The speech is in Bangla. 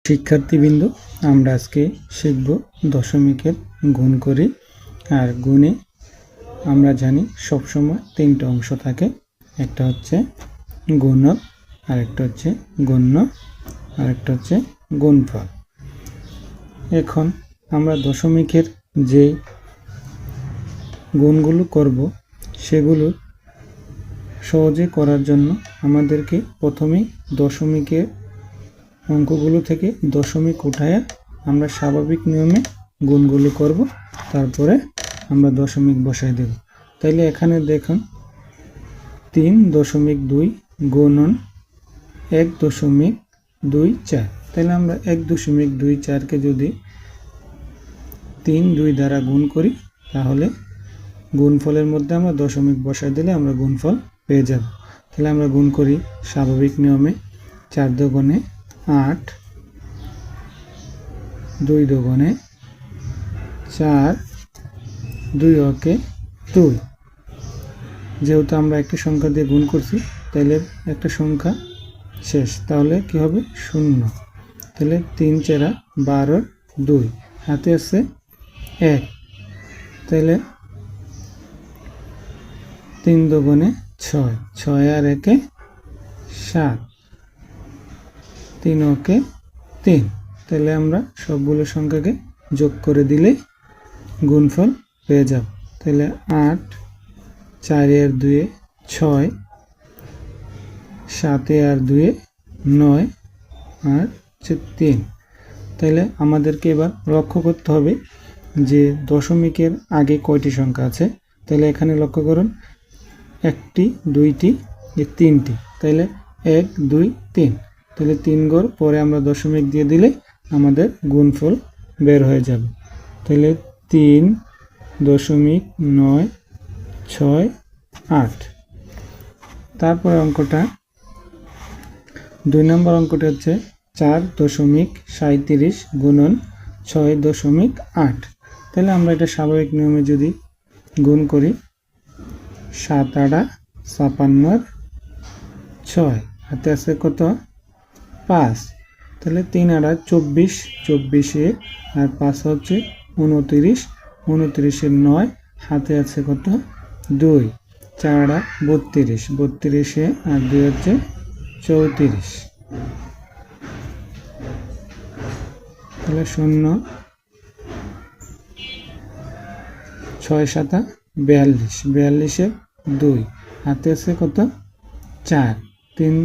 শিক্ষার্থীবৃন্দ, আমরা আজকে শিখব দশমিকের গুণ করি। আর গুণে আমরা জানি সবসময় তিনটা অংশ থাকে, একটা হচ্ছে গুণক, আরেকটা হচ্ছে গণ্য, আরেকটা হচ্ছে গুণফল। এখন আমরা দশমিকের যে গুণগুলো করব সেগুলো সহজে করার জন্য আমাদেরকে প্রথমেই দশমিকের অঙ্কগুলো থেকে দশমিক উঠায়া আমরা স্বাভাবিক নিয়মে গুণগুলো করব, তারপরে আমরা দশমিক বসাই দেব। তাইলে এখানে দেখুন 3.2 গুণন 1.24। তাহলে আমরা 1.24কে যদি 3 দ্বারা গুণ করি তাহলে গুণফলের মধ্যে আমরা দশমিক বসাই দিলে আমরা গুণফল পেয়ে যাব। তাহলে আমরা গুণ করি স্বাভাবিক নিয়মে। 4 দুগুণে 8, 2 দুগুণে 4, 2 ওকে 2। যেহেতু আমরা একটি সংখ্যা দিয়ে গুণ করছি তাহলে একটা সংখ্যা শেষ, তাহলে কি হবে 0। তাহলে 3 4 12, 2 হাতে আছে 1। তাহলে 3 দুগুণে 6, 6 আর 1 7, 3 ওকে 3। তাহলে আমরা সবগুলো সংখ্যাকে যোগ করে দিলে গুণফল পেয়ে যাব। তাহলে 8, 4 আর 2 6, 7 আর 2 9 আর 3। তাহলে আমাদেরকে এবার লক্ষ্য করতে হবে যে দশমিকের আগে কয়টি সংখ্যা আছে। তাহলে এখানে লক্ষ্য করুন, 1টি 2টি 3টি। তাহলে 1 2 3। তাহলে 3 ঘর পরে আমরা দশমিক দিয়ে দিলে আমাদের গুণফল বের হয়ে যাবে। তাহলে 3.968। তারপরে অঙ্কটা 2 নম্বর অঙ্কটা হচ্ছে 4.37 গুণন 6.8। তাহলে আমরা এটা স্বাভাবিক নিয়মে যদি গুণ করি 7 8 56 6 হাতে আছে কত 5। তাহলে 3 8 24, 24 আর 5 হচ্ছে 29, 29 9 হাতে আছে কত 2। 4 32, 32 আর 2 হচ্ছে 34। তাহলে 0 6 7 42, 42 2 হাতে আছে কত 4। 3